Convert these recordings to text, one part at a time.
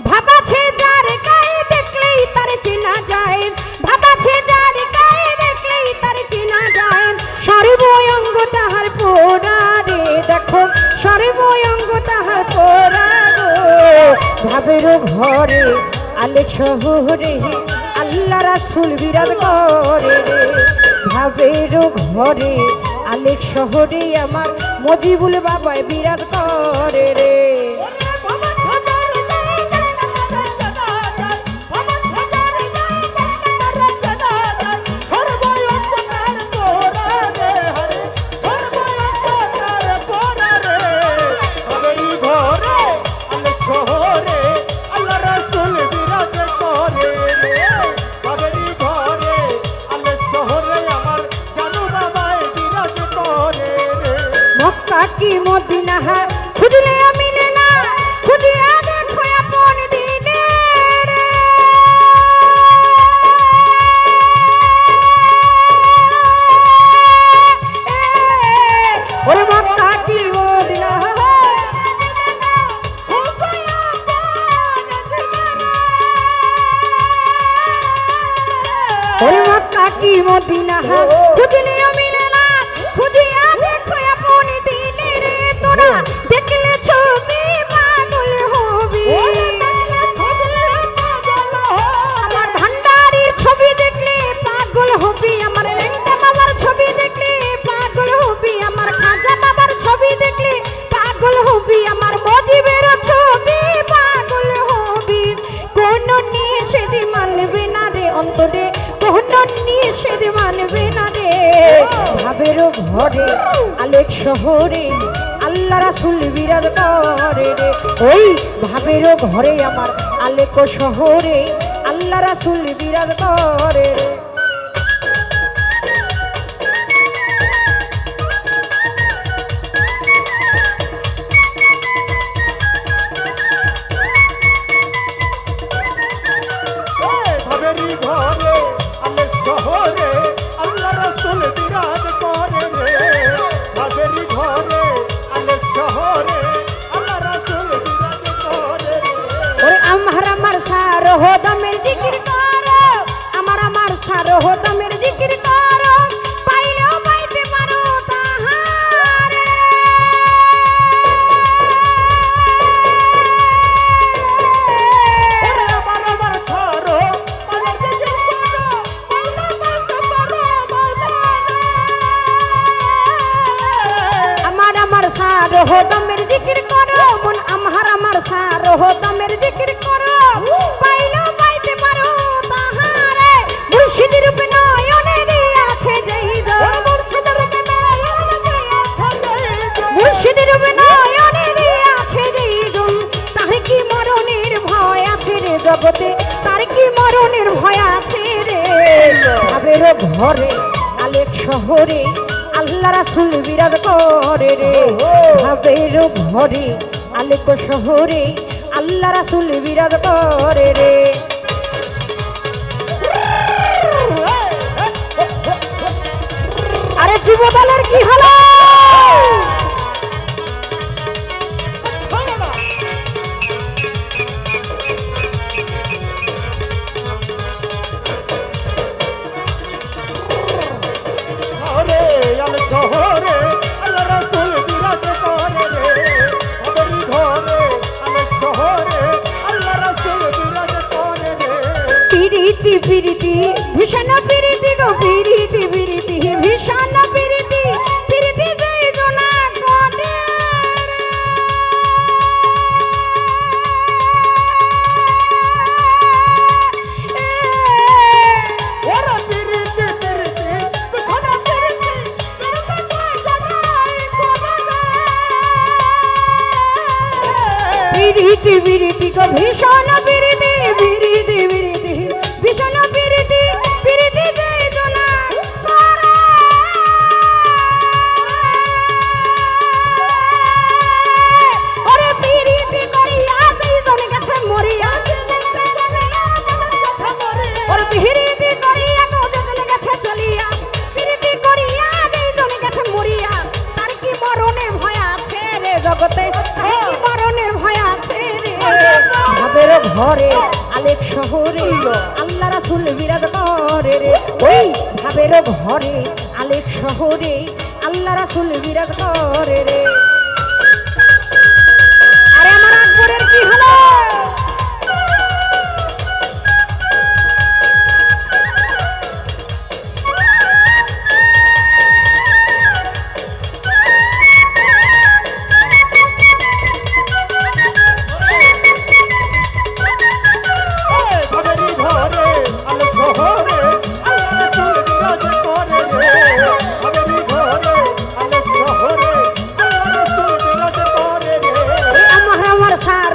ভাবাছে যার গায়ে দেখলেই তার চেনা যায়, ভাবাছে যার গায়ে দেখলেই তার চেনা যায়, সর্বঙ্গ তাহার পোড়া রে, দেখো সর্বঙ্গ তাহার পোড়া গো। ভাবের ঘরে আলেক শহরে আল্লাহ রাসূল বিরাজ করে রে, ভাবের ঘরে আলেক শহরে আমার মজিবুল বাবায় বিরাজ করে রে। কি মদিনা খুঁজলে মিলে না, খুঁজিয়া দেখো আপন দিনে রে। ওরে মক্কা কি মদিনা, ওরে মক্কা কি মদিনা খুঁজলে মিলে না, খুঁজিয়া দেখো আপন দিনে রে। তোরা দেখলে ছবি পাগল হবি, আমার ভান্ডারির ছবি দেখলে পাগল হবি, আমার লেঙ্গা বাবার ছবি দেখলে পাগল হবি, আমার খাজা বাবার ছবি দেখলে পাগল হবি, আমার মজিবের ছবি পাগল হবি। কোন নিষেধ মানবে না রে অন্তরে, কোন নিষেধ মানবে না রে। ভাবের ঘরে আলেক শহরে আল্লাহ রাসূল বিরাজ করে রে, ওই ভাবের ঘরে আমার আলেক শহরে আল্লাহ রাসূল বিরাজ করে রে। সারো দমের জিকির করো, আমার সারো দমের জিকির করো, পাইলেও পাইতে পারো তাহারে। আমার সারো দমের জিকির করো, মন আমার সারো দমের জিকির করো, পাইলেও পাইতে পারো তাহারে। মুর্শিদের রূপে নয়নে দিয়াছে যেই জন, মুর্শিদের রূপে নয়নে দিয়াছে যেই জন, তার কি মরণের ভয় আছে রে জগতে, তার কি মরণের ভয় আছে রে। ভাবের ঘরে আলেক শহরে আল্লাহ রাসূল বিরাজ করে রে, ভাবের ঘরে আলেক শহরে আল্লাহ রাসূল বিরাজ করে রে। আরে যুবদলের কি হলো? পিরিতি পিরিতি ভীষণ পিরিতি গো, পিরিতি পিরিতি ভীষণ পিরিতি, পিরিতি যেই জোনা করে ওরা পিরিতি পিরিতি ভীষণ পিরিতি, পিরিতি পিরিতি গো ভীষণ পিরিতি, পিরিতি পিরিতি ভীষণ পিরিতি, পিরিতি যেই জোনা করে ঘরে আলেক শহরে আল্লাহ রাসূল বিরাজ করে রে ওই ভাবের ঘরে আলেক শহরে আল্লাহ রাসূল বিরাজ করে রে আরে আমার আকবরের কি হলো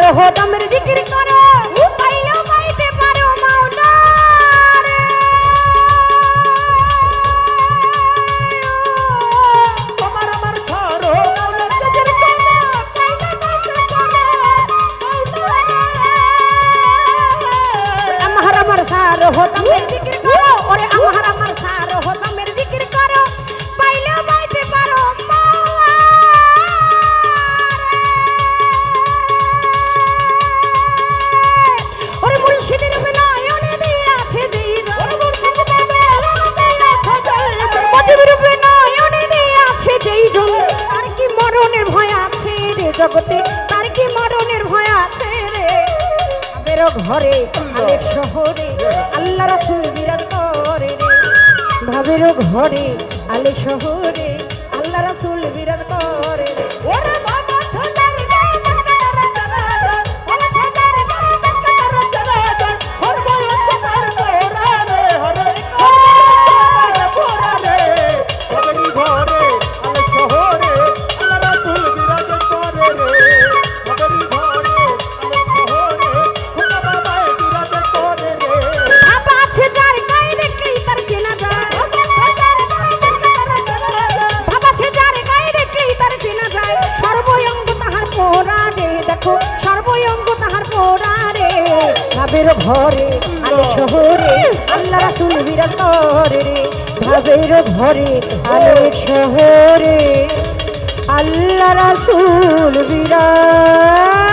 हो दमर जिक्र करो पाइलो पाइते पारो मौला रे তোমার আমার ছাড়ো মৌলা জিকির করো পাইলো পাইতে পারো अमहर अमर सार हो दमर जिक्र करो और अमहर अमर सार हो दमर जिक्र करो पाइलो पाइते पारो मौला জগতে তার কি মরণের ভয় আছে রে ভাবের ঘরে আলেক শহরে আল্লাহ রাসূল বিরাজ করে রে ভাবের ঘরে আলেক শহরে আল্লাহ রাসূল বিরাজ করে রে ওরে বাবা থাদার সর্বঙ্গ তাহার পোড়া রে ভাবের ঘরে আলেক শহরে আল্লাহ রাসূল বিরাজ করে রে ভাবের ঘরে আলেক শহরে আল্লাহ রাসূল বিরাজ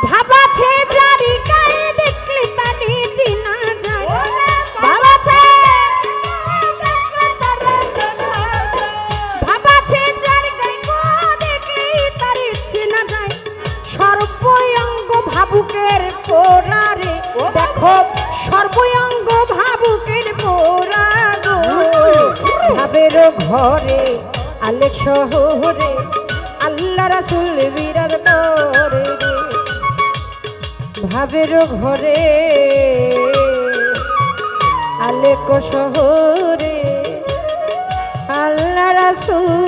ভাবাছে জারি গায়ে দেখলে তানি চিনা যায় ভাবাছে ভাবুকের পোড়া রে দেখো সর্বঙ্গ ভাবুকের পোড়া গো ভাবের ঘরে আলেক শহরে আল্লাহ রাসূল বিরাজ করে রে ভাবের ঘরে আলেক শহরে আল্লাহ রাসূল